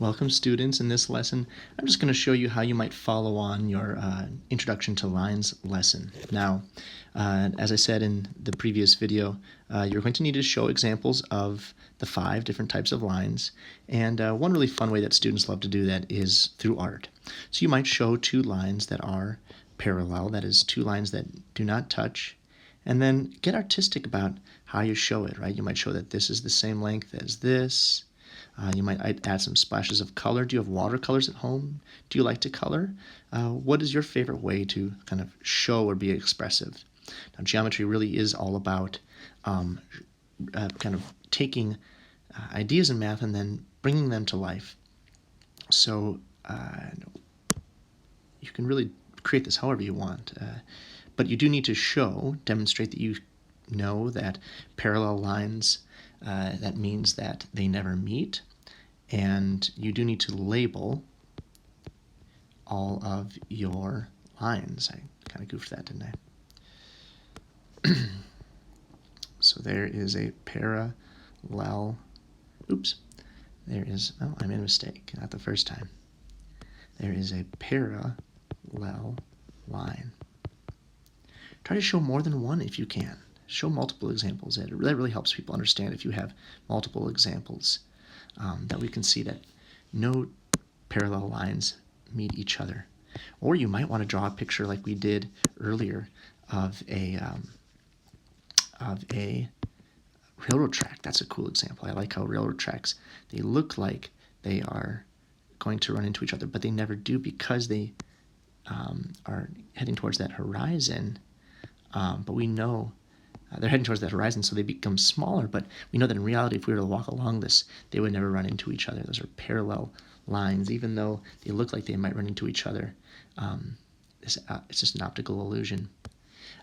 Welcome students. In this lesson, I'm just going to show you how you might follow on your Introduction to Lines lesson. Now, as I said in the previous video, you're going to need to show examples of the 5 different types of lines, and one really fun way that students love to do that is through art. So you might show 2 lines that are parallel, that is 2 lines that do not touch, and then get artistic about how you show it, right? You might show that this is the same length as this. You might add some splashes of color. Do you have watercolors at home? Do you like to color? What is your favorite way to kind of show or be expressive? Now, geometry really is all about kind of taking ideas in math and then bringing them to life. So you can really create this however you want, but you do need to demonstrate that you know that parallel lines, that means that they never meet, and you do need to label all of your lines. I kind of goofed that, didn't I? So there is a parallel, I made a mistake, not the first time. There is a parallel line. Try to show more than one if you can. Show multiple examples. That really helps people understand if you have multiple examples, that we can see that no parallel lines meet each other. Or you might want to draw a picture like we did earlier of a railroad track. That's a cool example. I like how railroad tracks, they look like they are going to run into each other, but they never do because they are heading towards that horizon. But we know they're heading towards that horizon, so they become smaller, but we know that in reality, if we were to walk along this, they would never run into each other. Those are parallel lines, even though they look like they might run into each other. It's just an optical illusion.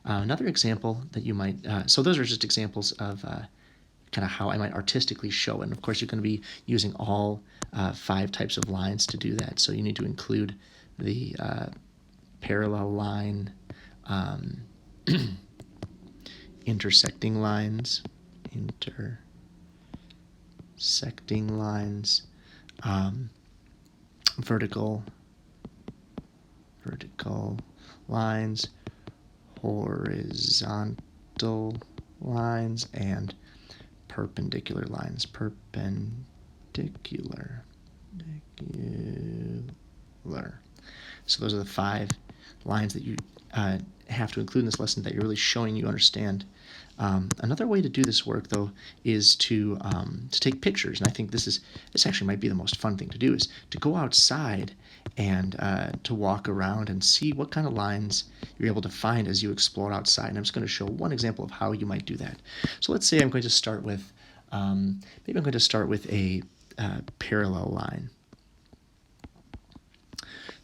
Another example that you might, so those are just examples of kind of how I might artistically show it. And of course, you're going to be using all 5 types of lines to do that. So you need to include the parallel line, intersecting lines, vertical lines, horizontal lines, and perpendicular lines. Perpendicular. So those are the 5 lines that you have to include in this lesson that you're really showing you understand. Another way to do this work, though, is to take pictures, and I think this actually might be the most fun thing to do, is to go outside and to walk around and see what kind of lines you're able to find as you explore outside. And I'm just going to show one example of how you might do that. So let's say I'm going to start with a parallel line.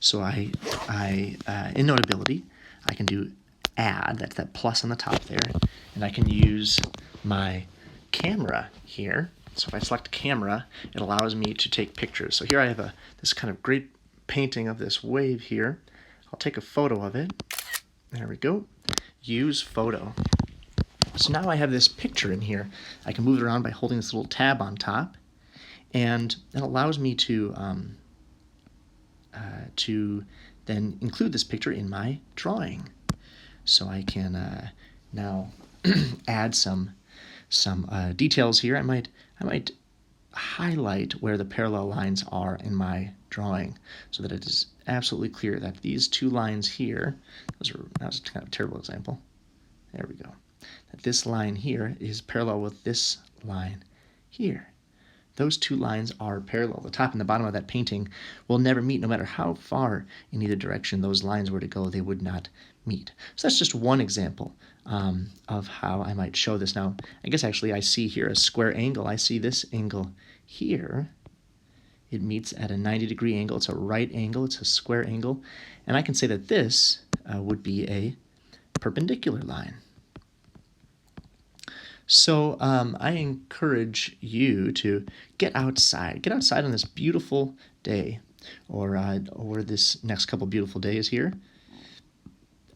So I in Notability, I can do add, that's that plus on the top there, and I can use my camera here. So if I select camera, it allows me to take pictures. So here I have this kind of great painting of this wave here. I'll take a photo of it. There we go. Use photo. So now I have this picture in here. I can move it around by holding this little tab on top, and it allows me to then include this picture in my drawing. So I can now add some details here. I might highlight where the parallel lines are in my drawing so that it is absolutely clear that these 2 lines here, that was kind of a terrible example. There we go. That this line here is parallel with this line here. Those 2 lines are parallel. The top and the bottom of that painting will never meet. No matter how far in either direction those lines were to go, they would not meet. So that's just one example of how I might show this. Now, I guess actually I see here a square angle. I see this angle here. It meets at a 90-degree angle. It's a right angle. It's a square angle. And I can say that this would be a perpendicular line. So I encourage you to get outside. Get outside on this beautiful day, or over this next couple beautiful days here,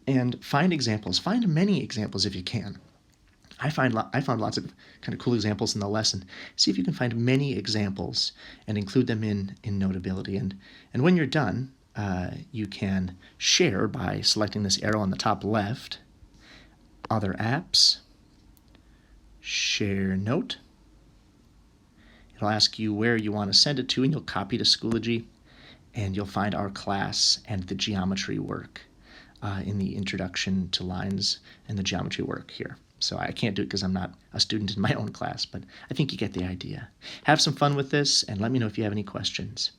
and find examples. Find many examples if you can I found lots of kind of cool examples in the lesson. See if you can find many examples and include them in Notability. And when you're done, you can share by selecting this arrow on the top left, Other Apps, Share Note. It'll ask you where you want to send it to, and you'll copy to Schoology, and you'll find our class and the geometry work in the Introduction to Lines and the geometry work here. So I can't do it because I'm not a student in my own class, but I think you get the idea. Have some fun with this, and let me know if you have any questions.